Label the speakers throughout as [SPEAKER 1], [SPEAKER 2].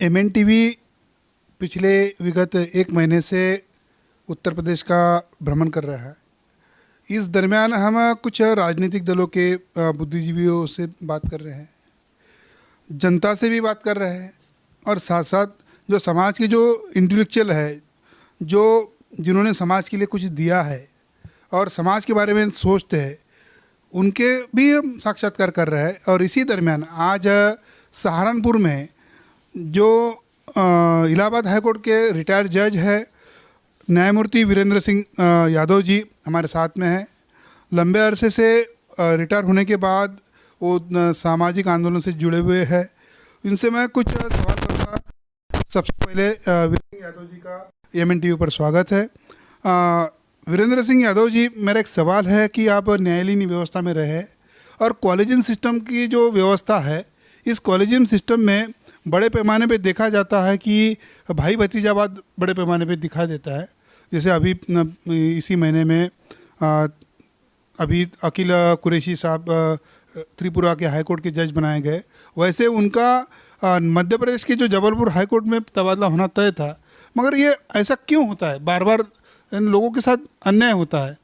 [SPEAKER 1] एमएनटीवी पिछले विगत एक महीने से उत्तर प्रदेश का भ्रमण कर रहा है। इस दरमियान हम कुछ राजनीतिक दलों के बुद्धिजीवियों से बात कर रहे हैं, जनता से भी बात कर रहे हैं, और साथ साथ जो समाज के जो इंटेलेक्चुअल है, जो जिन्होंने समाज के लिए कुछ दिया है और समाज के बारे में सोचते हैं, उनके भी हम साक्षात्कार कर रहे हैं। और इसी दरमियान आज सहारनपुर में जो इलाहाबाद हाईकोर्ट के रिटायर्ड जज है न्यायमूर्ति वीरेंद्र सिंह यादव जी हमारे साथ में हैं। लंबे अरसे से रिटायर होने के बाद वो सामाजिक आंदोलन से जुड़े हुए हैं। इनसे मैं कुछ सवाल करूँगा। सबसे पहले वीरेंद्र यादव जी का एमएनटीवी पर स्वागत है। वीरेंद्र सिंह यादव जी, मेरा एक सवाल है कि आप न्यायालयीन व्यवस्था में रहे और कॉलेजियन सिस्टम की जो व्यवस्था है, इस कॉलेजियन सिस्टम में बड़े पैमाने पे देखा जाता है कि भाई भतीजावाद बड़े पैमाने पे दिखा देता है। जैसे अभी इसी महीने में अभी अकील कुरैशी साहब त्रिपुरा के हाईकोर्ट के जज बनाए गए, वैसे उनका मध्य प्रदेश के जो जबलपुर हाईकोर्ट में तबादला होना तय था। मगर ये ऐसा क्यों होता है? बार बार इन लोगों के साथ अन्याय होता है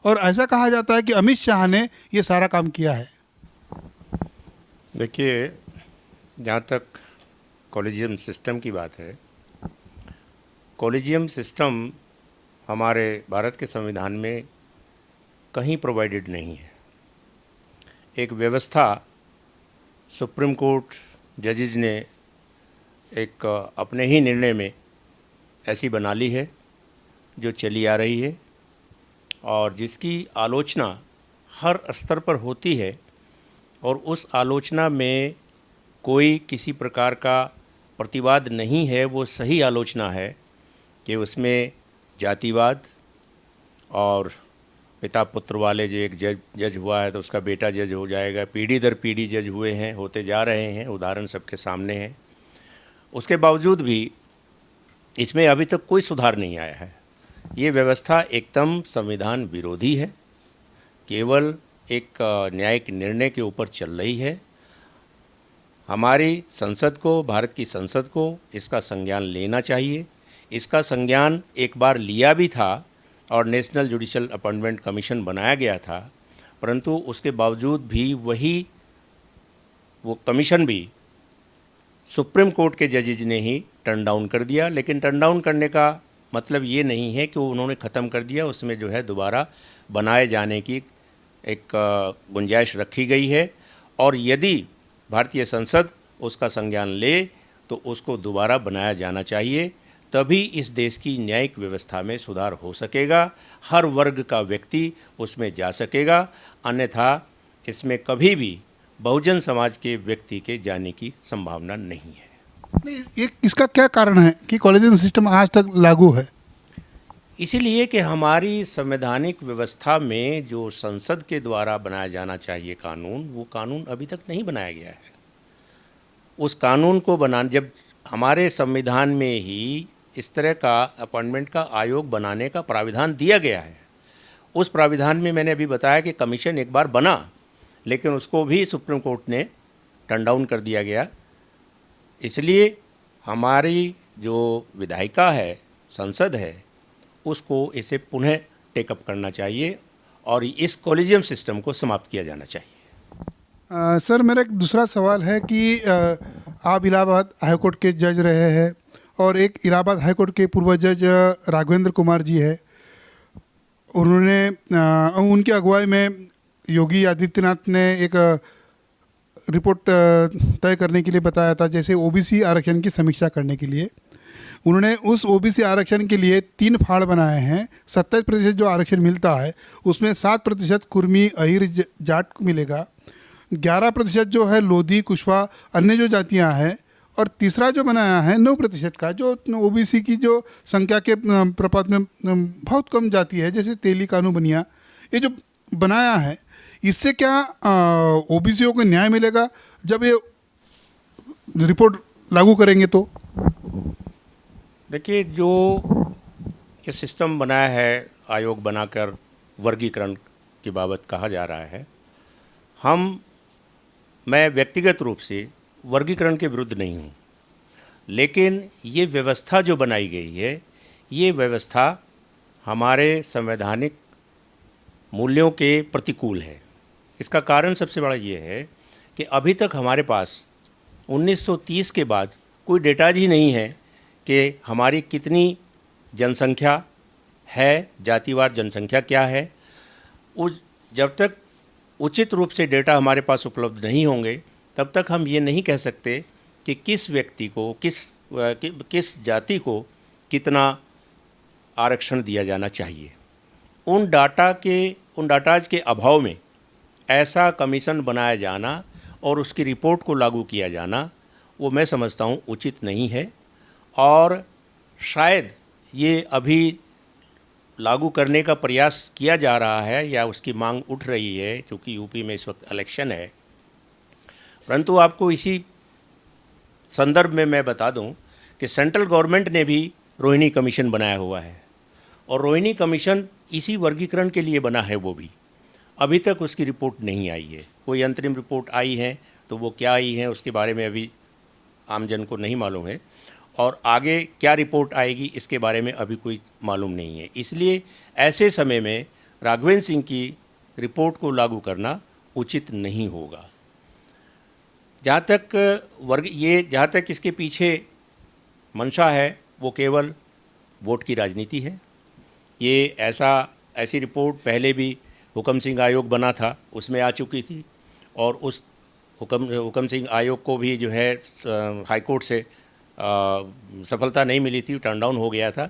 [SPEAKER 1] और ऐसा कहा जाता है कि अमित शाह ने ये सारा काम किया है।
[SPEAKER 2] देखिए, जहाँ तक कॉलेजियम सिस्टम की बात है, कॉलेजियम सिस्टम हमारे भारत के संविधान में कहीं प्रोवाइडेड नहीं है। एक व्यवस्था सुप्रीम कोर्ट जजेज ने एक अपने ही निर्णय में ऐसी बना ली है जो चली आ रही है और जिसकी आलोचना हर स्तर पर होती है, और उस आलोचना में कोई किसी प्रकार का प्रतिवाद नहीं है। वो सही आलोचना है कि उसमें जातिवाद और पिता पुत्र वाले, जो एक जज हुआ है तो उसका बेटा जज हो जाएगा, पीढ़ी दर पीढ़ी जज हुए हैं, होते जा रहे हैं, उदाहरण सबके सामने हैं। उसके बावजूद भी इसमें अभी तक कोई सुधार नहीं आया है। ये व्यवस्था एकदम संविधान विरोधी है, केवल एक न्यायिक निर्णय के ऊपर चल रही है। हमारी संसद को, भारत की संसद को इसका संज्ञान लेना चाहिए। इसका संज्ञान एक बार लिया भी था और नेशनल जुडिशल अपॉइंटमेंट कमीशन बनाया गया था, परंतु उसके बावजूद भी वो कमीशन भी सुप्रीम कोर्ट के जजेज ने ही टर्न डाउन कर दिया। लेकिन टर्न डाउन करने का मतलब ये नहीं है कि वो उन्होंने ख़त्म कर दिया। उसमें जो है दोबारा बनाए जाने की एक गुंजाइश रखी गई है, और यदि भारतीय संसद उसका संज्ञान ले तो उसको दोबारा बनाया जाना चाहिए। तभी इस देश की न्यायिक व्यवस्था में सुधार हो सकेगा, हर वर्ग का व्यक्ति उसमें जा सकेगा। अन्यथा इसमें कभी भी बहुजन समाज के व्यक्ति के जाने की संभावना नहीं है।
[SPEAKER 1] नहीं, ये इसका क्या कारण है कि कॉलेजियन सिस्टम आज तक लागू है?
[SPEAKER 2] इसीलिए कि हमारी संवैधानिक व्यवस्था में जो संसद के द्वारा बनाया जाना चाहिए कानून, वो कानून अभी तक नहीं बनाया गया है। उस कानून को जब हमारे संविधान में ही इस तरह का अपॉइंटमेंट का आयोग बनाने का प्राविधान दिया गया है, उस प्राविधान में मैंने अभी बताया कि कमीशन एक बार बना, लेकिन उसको भी सुप्रीम कोर्ट ने टर्न डाउन कर दिया गया। इसलिए हमारी जो विधायिका है, संसद है, उसको इसे पुनः टेकअप करना चाहिए और इस कॉलेजियम सिस्टम को समाप्त किया जाना चाहिए।
[SPEAKER 1] सर, मेरा एक दूसरा सवाल है कि आप इलाहाबाद हाईकोर्ट के जज रहे हैं और एक इलाहाबाद हाईकोर्ट के पूर्व जज राघवेंद्र कुमार जी है। उन्होंने उनकी अगुवाई में योगी आदित्यनाथ ने एक रिपोर्ट तय करने के लिए बताया था, जैसे ओबीसी आरक्षण की समीक्षा करने के लिए। उन्होंने उस ओबीसी आरक्षण के लिए 3 फाड़ बनाए हैं। 27% जो आरक्षण मिलता है उसमें 7% कुर्मी, अहिर, जाट को मिलेगा, 11% जो है लोधी, कुशवा, अन्य जो जातियां हैं, और तीसरा जो बनाया है 9% का, जो ओबीसी की जो संख्या के प्रपात में बहुत कम जाती है, जैसे तेली, कानू, बनिया, ये जो बनाया है, इससे क्या ओबीसीओ को न्याय मिलेगा जब ये रिपोर्ट लागू करेंगे तो?
[SPEAKER 2] देखिए, जो ये सिस्टम बनाया है, आयोग बनाकर वर्गीकरण की बाबत कहा जा रहा है, मैं व्यक्तिगत रूप से वर्गीकरण के विरुद्ध नहीं हूँ। लेकिन ये व्यवस्था जो बनाई गई है, ये व्यवस्था हमारे संवैधानिक मूल्यों के प्रतिकूल है। इसका कारण सबसे बड़ा ये है कि अभी तक हमारे पास 1930 के बाद कोई डेटा ही नहीं है कि हमारी कितनी जनसंख्या है, जातिवार जनसंख्या क्या है। जब तक उचित रूप से डेटा हमारे पास उपलब्ध नहीं होंगे, तब तक हम ये नहीं कह सकते कि किस व्यक्ति को, किस जाति को कितना आरक्षण दिया जाना चाहिए। उन डाटाज के अभाव में ऐसा कमीशन बनाया जाना और उसकी रिपोर्ट को लागू किया जाना, वो मैं समझता हूँ उचित नहीं है। और शायद ये अभी लागू करने का प्रयास किया जा रहा है या उसकी मांग उठ रही है, क्योंकि यूपी में इस वक्त इलेक्शन है। परंतु आपको इसी संदर्भ में मैं बता दूं कि सेंट्रल गवर्नमेंट ने भी रोहिणी कमीशन बनाया हुआ है, और रोहिणी कमीशन इसी वर्गीकरण के लिए बना है। वो भी अभी तक उसकी रिपोर्ट नहीं आई है। कोई अंतरिम रिपोर्ट आई है तो वो क्या आई है उसके बारे में अभी आमजन को नहीं मालूम है, और आगे क्या रिपोर्ट आएगी इसके बारे में अभी कोई मालूम नहीं है। इसलिए ऐसे समय में राघवेंद्र सिंह की रिपोर्ट को लागू करना उचित नहीं होगा। जहाँ तक इसके पीछे मंशा है, वो केवल वोट की राजनीति है। ये ऐसी रिपोर्ट पहले भी हुकम सिंह आयोग बना था, उसमें आ चुकी थी, और उस हुकम सिंह आयोग को भी जो है हाई कोर्ट से सफलता नहीं मिली थी, टर्न डाउन हो गया था।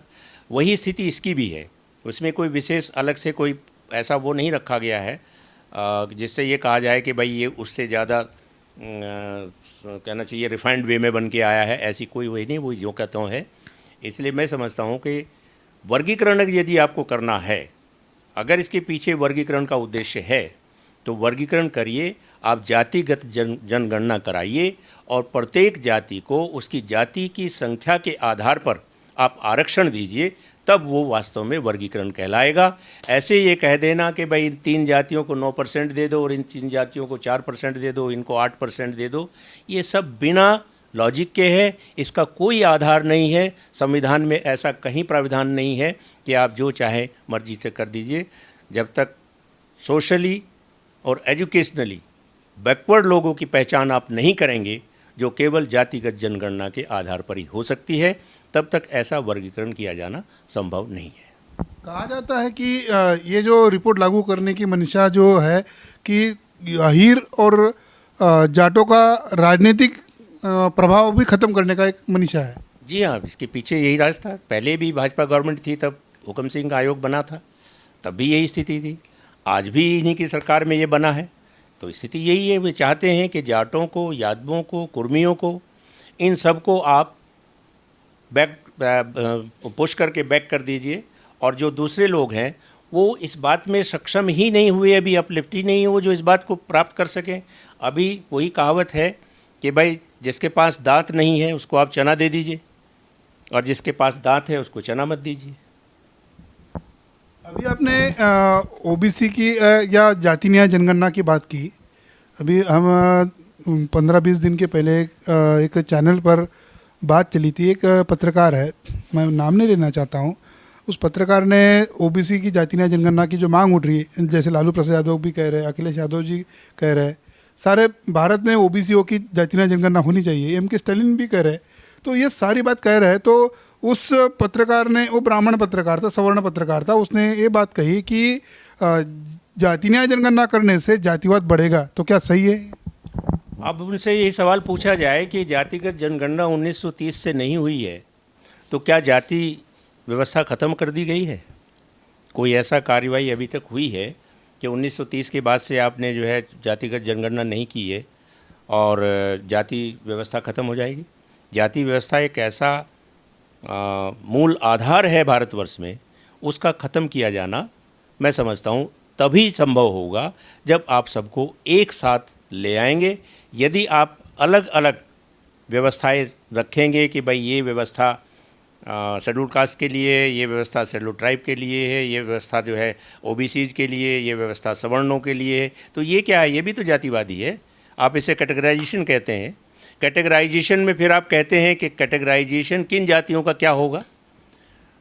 [SPEAKER 2] वही स्थिति इसकी भी है। उसमें कोई विशेष अलग से कोई ऐसा वो नहीं रखा गया है जिससे ये कहा जाए कि भाई ये उससे ज़्यादा कहना चाहिए रिफाइंड वे में बन के आया है। ऐसी कोई वही नहीं, वो जो कहता हूँ है। इसलिए मैं समझता हूँ कि वर्गीकरण यदि आपको करना है, अगर इसके पीछे वर्गीकरण का उद्देश्य है, तो वर्गीकरण करिए, आप जातिगत जनगणना कराइए, और प्रत्येक जाति को उसकी जाति की संख्या के आधार पर आप आरक्षण दीजिए, तब वो वास्तव में वर्गीकरण कहलाएगा। ऐसे ये कह देना कि भाई इन 3 जातियों को 9% दे दो और इन 3 जातियों को 4% दे दो, इनको 8% दे दो, ये सब बिना लॉजिक के है। इसका कोई आधार नहीं है। संविधान में ऐसा कहीं प्राविधान नहीं है कि आप जो चाहे मर्जी से कर दीजिए। जब तक सोशली और एजुकेशनली बैकवर्ड लोगों की पहचान आप नहीं करेंगे, जो केवल जातिगत जनगणना के आधार पर ही हो सकती है, तब तक ऐसा वर्गीकरण किया जाना संभव नहीं है।
[SPEAKER 1] कहा जाता है कि ये जो रिपोर्ट लागू करने की मंशा जो है कि अहीर और जाटों का राजनीतिक प्रभाव भी खत्म करने का एक मंशा है।
[SPEAKER 2] जी हाँ, इसके पीछे यही राज था। पहले भी भाजपा गवर्नमेंट थी, तब हुकम सिंह आयोग बना था, तब भी यही स्थिति थी। आज भी इन्हीं की सरकार में ये बना है, तो स्थिति यही है। वे चाहते हैं कि जाटों को, यादवों को, कुर्मियों को, इन सब को आप पुश करके बैक कर दीजिए, और जो दूसरे लोग हैं वो इस बात में सक्षम ही नहीं हुए, अभी अपलिफ्ट ही नहीं हो जो इस बात को प्राप्त कर सकें। अभी वही कहावत है कि भाई जिसके पास दांत नहीं है उसको आप चना दे दीजिए, और जिसके पास दांत है उसको चना मत दीजिए।
[SPEAKER 1] अभी आपने ओबीसी की या जाति न्याय जनगणना की बात की। अभी हम 15-20 दिन के पहले एक चैनल पर बात चली थी। एक पत्रकार है, मैं नाम नहीं लेना चाहता हूँ, उस पत्रकार ने ओबीसी की जाति न्याय जनगणना की जो मांग उठ रही है, जैसे लालू प्रसाद यादव भी कह रहे हैं, अखिलेश यादव जी कह रहे हैं, सारे भारत में ओबीसीओ की जाति न्याय जनगणना होनी चाहिए, एम के स्टालिन भी कह रहे हैं। तो ये सारी बात कह रहे हैं। तो उस पत्रकार ने, वो ब्राह्मण पत्रकार था, सवर्ण पत्रकार था, उसने ये बात कही कि जाति न्याय जनगणना करने से जातिवाद बढ़ेगा। तो क्या सही है?
[SPEAKER 2] अब उनसे यही सवाल पूछा जाए कि जातिगत जनगणना 1930 से नहीं हुई है, तो क्या जाति व्यवस्था ख़त्म कर दी गई है? कोई ऐसा कार्रवाई अभी तक हुई है कि 1930 के बाद से आपने जो है जातिगत जनगणना नहीं की है और जाति व्यवस्था ख़त्म हो जाएगी? जाति व्यवस्था एक ऐसा मूल आधार है भारतवर्ष में, उसका ख़त्म किया जाना मैं समझता हूँ तभी संभव होगा जब आप सबको एक साथ ले आएंगे। यदि आप अलग अलग व्यवस्थाएं रखेंगे कि भाई ये व्यवस्था शेड्यूल कास्ट के लिए, ये व्यवस्था शेड्यूल ट्राइब के लिए है, ये व्यवस्था जो है ओबीसीज के लिए, ये व्यवस्था सवर्णों के लिए है, तो ये क्या है? ये भी तो जातिवादी है। आप इसे कैटेगराइजेशन कहते हैं। कैटेगराइजेशन में फिर आप कहते हैं कि कैटेगराइजेशन किन जातियों का क्या होगा,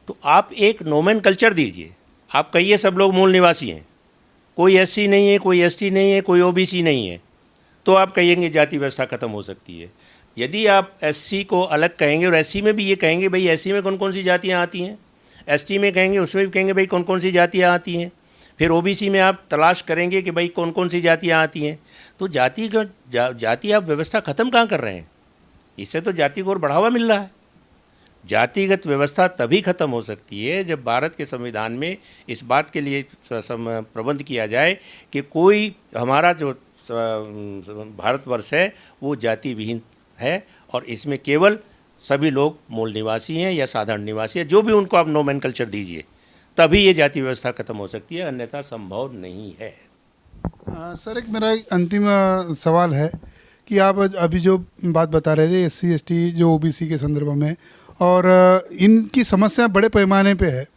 [SPEAKER 2] तो आप एक नोमेनकल्चर दीजिए। आप कहिए सब लोग मूल निवासी हैं, कोई एससी नहीं है, कोई एसटी नहीं है, कोई ओबीसी नहीं है, तो आप कहेंगे जाति व्यवस्था खत्म हो सकती है। यदि आप एससी को अलग कहेंगे और एससी में भी ये कहेंगे भाई एससी में कौन कौन सी जातियाँ आती हैं, एसटी में कहेंगे उसमें भी कहेंगे भाई कौन कौन सी जातियाँ आती हैं, फिर ओबीसी में आप तलाश करेंगे कि भाई कौन कौन सी जातियाँ आती हैं, तो जाति आप व्यवस्था ख़त्म कहाँ कर रहे हैं? इससे तो जाति को और बढ़ावा मिल रहा है। जातिगत व्यवस्था तभी खत्म हो सकती है जब भारत के संविधान में इस बात के लिए प्रबंध किया जाए कि कोई हमारा जो भारतवर्ष है वो जाति विहीन है और इसमें केवल सभी लोग मूल निवासी हैं या साधारण निवासी हैं, जो भी उनको आप नोमेनकल्चर दीजिए, तभी ये जाति व्यवस्था खत्म हो सकती है, अन्यथा संभव नहीं है।
[SPEAKER 1] सर एक मेरा एक अंतिम सवाल है कि आप अभी जो बात बता रहे थे एससी एसटी जो ओबीसी के संदर्भ में, और इनकी समस्या बड़े पैमाने पे है,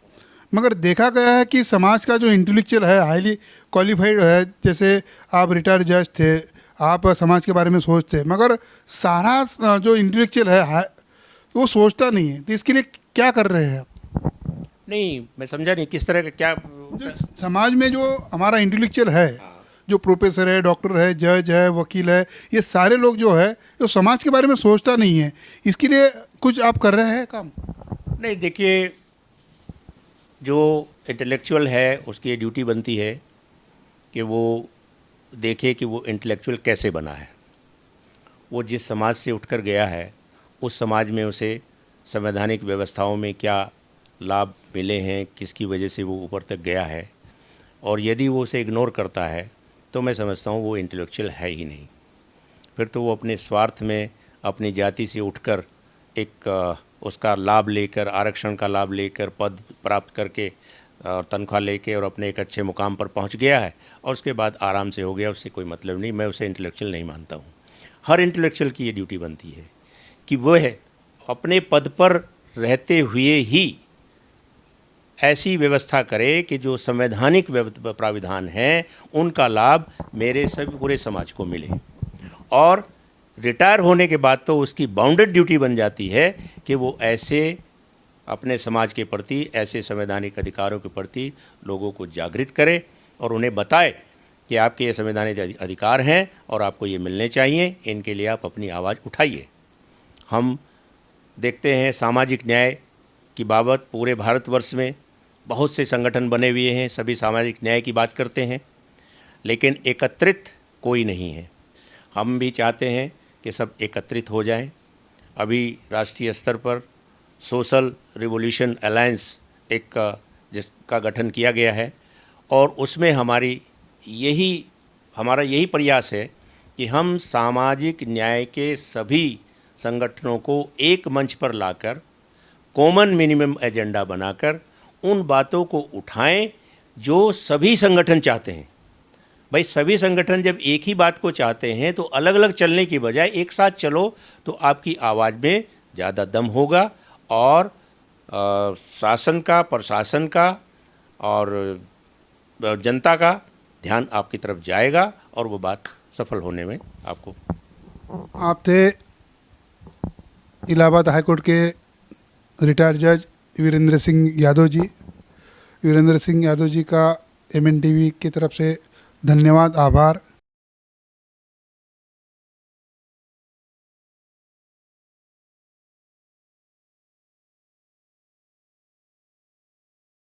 [SPEAKER 1] मगर देखा गया है कि समाज का जो इंटेलेक्चुअल है, हाईली क्वालिफाइड है, जैसे आप रिटायर्ड जज थे, आप समाज के बारे में सोचते, मगर सारा जो इंटेलेक्चुअल है वो सोचता नहीं है, तो इसके लिए क्या कर रहे हैं आप?
[SPEAKER 2] नहीं, मैं समझा नहीं किस तरह का क्या।
[SPEAKER 1] जो समाज में जो हमारा इंटेलेक्चुअल है, जो प्रोफेसर है, डॉक्टर है, जज है, वकील है, ये सारे लोग जो है जो समाज के बारे में सोचता नहीं है, इसके लिए कुछ आप कर रहे हैं काम?
[SPEAKER 2] नहीं, देखिए, जो इंटेलेक्चुअल है उसकी ये ड्यूटी बनती है कि वो देखे कि वो इंटेलेक्चुअल कैसे बना है, वो जिस समाज से उठकर गया है उस समाज में उसे संवैधानिक व्यवस्थाओं में क्या लाभ मिले हैं, किसकी वजह से वो ऊपर तक गया है, और यदि वो उसे इग्नोर करता है तो मैं समझता हूँ वो इंटेलेक्चुअल है ही नहीं। फिर तो वो अपने स्वार्थ में अपनी जाति से उठकर एक उसका लाभ लेकर, आरक्षण का लाभ लेकर, पद प्राप्त करके और तनख्वाह लेके और अपने एक अच्छे मुकाम पर पहुंच गया है और उसके बाद आराम से हो गया, उससे कोई मतलब नहीं। मैं उसे इंटेलेक्चुअल नहीं मानता हूं। हर इंटेलेक्चुअल की ये ड्यूटी बनती है कि वह अपने पद पर रहते हुए ही ऐसी व्यवस्था करे कि जो संवैधानिक प्राविधान हैं उनका लाभ मेरे सभी पूरे समाज को मिले, और रिटायर होने के बाद तो उसकी बाउंडेड ड्यूटी बन जाती है कि वो ऐसे अपने समाज के प्रति, ऐसे संवैधानिक अधिकारों के प्रति लोगों को जागृत करे और उन्हें बताए कि आपके ये संवैधानिक अधिकार हैं और आपको ये मिलने चाहिए, इनके लिए आप अपनी आवाज़ उठाइए। हम देखते हैं सामाजिक न्याय की बाबत पूरे भारतवर्ष में बहुत से संगठन बने हुए हैं, सभी सामाजिक न्याय की बात करते हैं, लेकिन एकत्रित कोई नहीं है। हम भी चाहते हैं कि सब एकत्रित हो जाएं। अभी राष्ट्रीय स्तर पर सोशल रिवॉल्यूशन अलायंस एक जिसका गठन किया गया है, और उसमें हमारा यही प्रयास है कि हम सामाजिक न्याय के सभी संगठनों को एक मंच पर लाकर कॉमन मिनिमम एजेंडा बनाकर उन बातों को उठाएं जो सभी संगठन चाहते हैं। भाई सभी संगठन जब एक ही बात को चाहते हैं तो अलग अलग चलने की बजाय एक साथ चलो, तो आपकी आवाज़ में ज़्यादा दम होगा और शासन का, प्रशासन का और जनता का ध्यान आपकी तरफ जाएगा और वो बात सफल होने में आपको।
[SPEAKER 1] आप थे इलाहाबाद हाईकोर्ट के रिटायर्ड जज वीरेंद्र सिंह यादव जी। वीरेंद्र सिंह यादव जी का MNTV की तरफ से धन्यवाद, आभार।